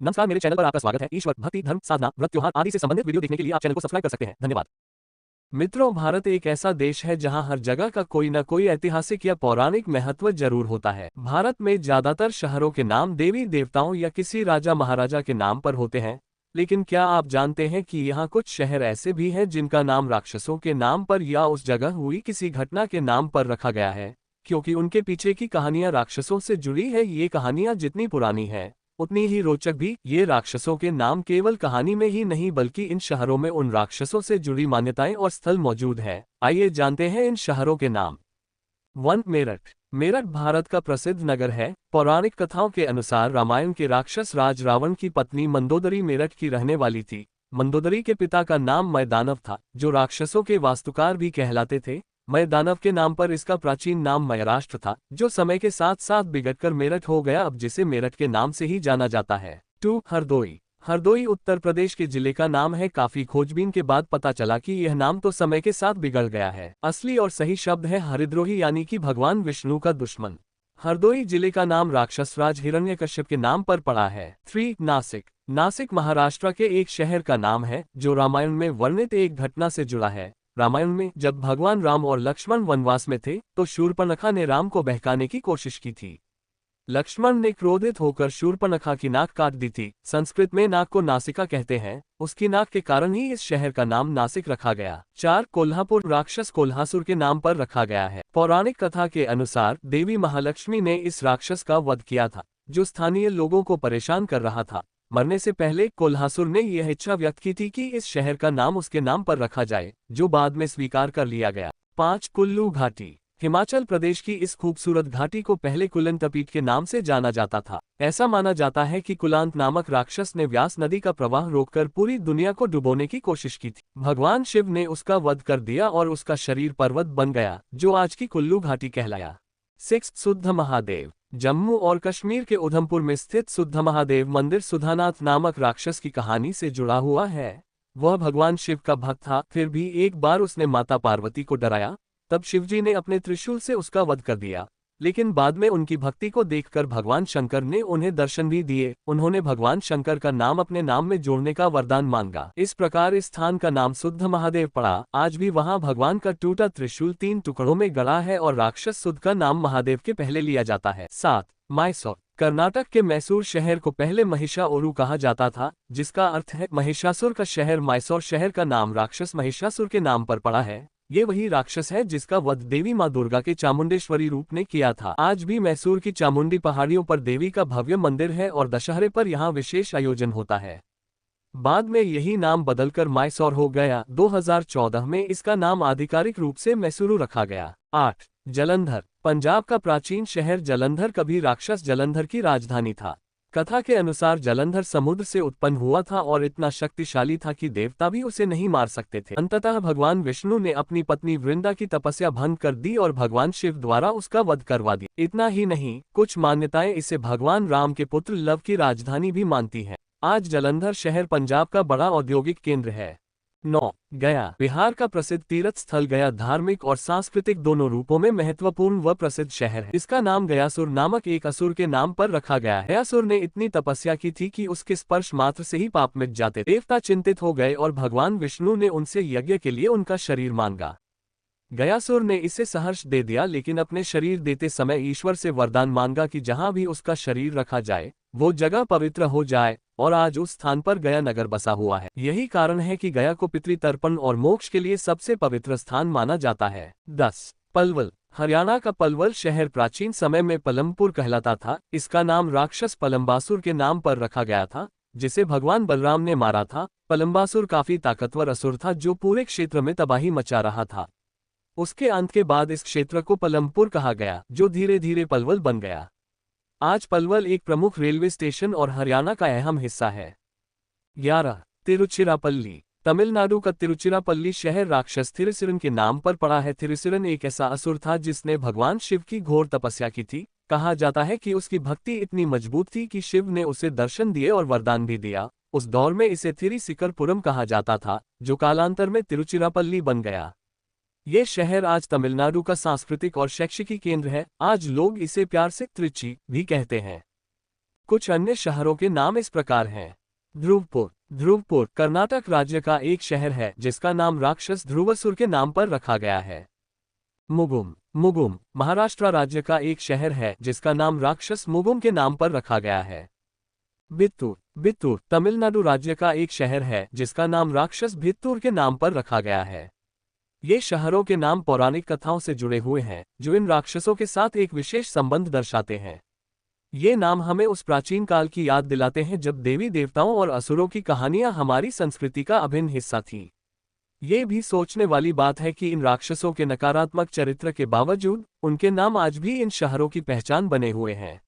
नमस्कार, मेरे चैनल पर आपका स्वागत है। ईश्वर, भक्ति, धर्म, साधना, व्रत, त्योहार आदि से संबंधित वीडियो देखने के लिए आप चैनल को सब्सक्राइब कर सकते हैं। धन्यवाद। मित्रों, भारत एक ऐसा देश है जहां हर जगह का कोई न कोई ऐतिहासिक या पौराणिक महत्व जरूर होता है। भारत में ज्यादातर शहरों के नाम देवी देवताओं या किसी राजा महाराजा के नाम पर होते हैं, लेकिन क्या आप जानते हैं कि यहाँ कुछ शहर ऐसे भी हैं जिनका नाम राक्षसों के नाम पर या उस जगह हुई किसी घटना के नाम पर रखा गया है, क्योंकि उनके पीछे की कहानियां राक्षसों से जुड़ी है। ये कहानियां जितनी पुरानी है उतनी ही रोचक भी। ये राक्षसों के नाम केवल कहानी में ही नहीं बल्कि इन शहरों में उन राक्षसों से जुड़ी मान्यताएं और स्थल मौजूद है। आइए जानते हैं इन शहरों के नाम। 1. मेरठ। मेरठ भारत का प्रसिद्ध नगर है। पौराणिक कथाओं के अनुसार रामायण के राक्षस राज रावण की पत्नी मंदोदरी मेरठ की रहने वाली थी। मंदोदरी के पिता का नाम मयदानव था, जो राक्षसों के वास्तुकार भी कहलाते थे। मयदानव के नाम पर इसका प्राचीन नाम मयराष्ट्र था, जो समय के साथ साथ बिगड़कर मेरठ हो गया, अब जिसे मेरठ के नाम से ही जाना जाता है। 2. हरदोई। हरदोई उत्तर प्रदेश के जिले का नाम है। काफी खोजबीन के बाद पता चला कि यह नाम तो समय के साथ बिगड़ गया है। असली और सही शब्द है हरिद्रोही, यानी कि भगवान विष्णु का दुश्मन। हरदोई जिले का नाम राक्षसराज हिरण्यकश्यप के नाम पर पड़ा है। 3. नासिक। नासिक महाराष्ट्र के एक शहर का नाम है जो रामायण में वर्णित एक घटना से जुड़ा है। रामायण में जब भगवान राम और लक्ष्मण वनवास में थे तो शूर्पणखा ने राम को बहकाने की कोशिश की थी। लक्ष्मण ने क्रोधित होकर शूर्पणखा की नाक काट दी थी। संस्कृत में नाक को नासिका कहते हैं। उसकी नाक के कारण ही इस शहर का नाम नासिक रखा गया। 4. कोल्हापुर। राक्षस कोल्हासुर के नाम पर रखा गया है। पौराणिक कथा के अनुसार देवी महालक्ष्मी ने इस राक्षस का वध किया था, जो स्थानीय लोगों को परेशान कर रहा था। मरने से पहले कोल्हासुर ने यह इच्छा व्यक्त की थी कि इस शहर का नाम उसके नाम पर रखा जाए, जो बाद में स्वीकार कर लिया गया। 5. कुल्लू घाटी। हिमाचल प्रदेश की इस खूबसूरत घाटी को पहले कुलंतपीठ के नाम से जाना जाता था। ऐसा माना जाता है कि कुलांत नामक राक्षस ने व्यास नदी का प्रवाह रोककर पूरी दुनिया को डुबोने की कोशिश की थी। भगवान शिव ने उसका वध कर दिया और उसका शरीर पर्वत बन गया, जो आज की कुल्लू घाटी कहलाया। 6. शुद्ध महादेव। जम्मू और कश्मीर के उधमपुर में स्थित शुद्ध महादेव मंदिर सुधानाथ नामक राक्षस की कहानी से जुड़ा हुआ है। वह भगवान शिव का भक्त था, फिर भी एक बार उसने माता पार्वती को डराया। तब शिवजी ने अपने त्रिशूल से उसका वध कर दिया, लेकिन बाद में उनकी भक्ति को देखकर भगवान शंकर ने उन्हें दर्शन भी दिए। उन्होंने भगवान शंकर का नाम अपने नाम में जोड़ने का वरदान मांगा। इस प्रकार इस स्थान का नाम शुद्ध महादेव पड़ा। आज भी वहां भगवान का टूटा त्रिशूल 3 टुकड़ों में गड़ा है और राक्षस शुद्ध का नाम महादेव के पहले लिया जाता है। 7. मैसूर। कर्नाटक के मैसूर शहर को पहले महिषासुर कहा जाता था, जिसका अर्थ है महिषासुर का शहर। मैसूर शहर का नाम राक्षस महिषासुर के नाम पर पड़ा है। ये वही राक्षस है जिसका वध देवी मां दुर्गा के चामुंडेश्वरी रूप ने किया था। आज भी मैसूर की चामुंडी पहाड़ियों पर देवी का भव्य मंदिर है और दशहरे पर यहाँ विशेष आयोजन होता है। बाद में यही नाम बदलकर मैसूर हो गया। 2014 में इसका नाम आधिकारिक रूप से मैसूरू रखा गया। 8. जलंधर। पंजाब का प्राचीन शहर जलंधर कभी राक्षस जलंधर की राजधानी था। कथा के अनुसार जलंधर समुद्र से उत्पन्न हुआ था और इतना शक्तिशाली था कि देवता भी उसे नहीं मार सकते थे। अंततः भगवान विष्णु ने अपनी पत्नी वृंदा की तपस्या भंग कर दी और भगवान शिव द्वारा उसका वध करवा दिया। इतना ही नहीं, कुछ मान्यताएं इसे भगवान राम के पुत्र लव की राजधानी भी मानती हैं। आज जलंधर शहर पंजाब का बड़ा औद्योगिक केंद्र है। 9. गया। बिहार का प्रसिद्ध तीर्थ स्थल गया धार्मिक और सांस्कृतिक दोनों रूपों में महत्वपूर्ण व प्रसिद्ध शहर है। इसका नाम गयासुर नामक एक असुर के नाम पर रखा गया है। गयासुर ने इतनी तपस्या की थी कि उसके स्पर्श मात्र से ही पाप मिट जाते। देवता चिंतित हो गए और भगवान विष्णु ने उनसे यज्ञ के लिए उनका शरीर मांगा। गयासुर ने इसे सहर्ष दे दिया, लेकिन अपने शरीर देते समय ईश्वर से वरदान मांगा कि जहां भी उसका शरीर रखा जाए वो जगह पवित्र हो जाए, और आज उस स्थान पर गया नगर बसा हुआ है। यही कारण है कि गया को पितृतर्पण और मोक्ष के लिए सबसे पवित्र स्थान माना जाता है। 10. पलवल। हरियाणा का पलवल शहर प्राचीन समय में पलमपुर कहलाता था। इसका नाम राक्षस पलम्बासुर के नाम पर रखा गया था, जिसे भगवान बलराम ने मारा था। पलम्बासुर काफी ताकतवर असुर था जो पूरे क्षेत्र में तबाही मचा रहा था। उसके अंत के बाद इस क्षेत्र को पलमपुर कहा गया, जो धीरे धीरे पलवल बन गया। आज पलवल एक प्रमुख रेलवे स्टेशन और हरियाणा का अहम हिस्सा है। 11. तिरुचिरापल्ली। तमिलनाडु का तिरुचिरापल्ली शहर राक्षस थिरुसिरन के नाम पर पड़ा है। थिरुसिरन एक ऐसा असुर था जिसने भगवान शिव की घोर तपस्या की थी। कहा जाता है कि उसकी भक्ति इतनी मजबूत थी कि शिव ने उसे दर्शन दिए और वरदान भी दिया। उस दौर में इसे थिरुसिकरपुरम कहा जाता था, जो कालांतर में तिरुचिरापल्ली बन गया। ये शहर आज तमिलनाडु का सांस्कृतिक और शैक्षिक केंद्र है। आज लोग इसे प्यार से त्रिची भी कहते हैं। कुछ अन्य शहरों के नाम इस प्रकार हैं। ध्रुवपुर। ध्रुवपुर कर्नाटक राज्य का एक शहर है जिसका नाम राक्षस ध्रुवसुर के नाम पर रखा गया है। मुगुम। मुगुम महाराष्ट्र राज्य का एक शहर है जिसका नाम राक्षस मुगुम के नाम पर रखा गया है। बित्तूर। बित्तूर तमिलनाडु राज्य का एक शहर है जिसका नाम राक्षस भित्तूर के नाम पर रखा गया है। ये शहरों के नाम पौराणिक कथाओं से जुड़े हुए हैं जो इन राक्षसों के साथ एक विशेष संबंध दर्शाते हैं। ये नाम हमें उस प्राचीन काल की याद दिलाते हैं जब देवी देवताओं और असुरों की कहानियां हमारी संस्कृति का अभिन्न हिस्सा थीं। ये भी सोचने वाली बात है कि इन राक्षसों के नकारात्मक चरित्र के बावजूद उनके नाम आज भी इन शहरों की पहचान बने हुए हैं।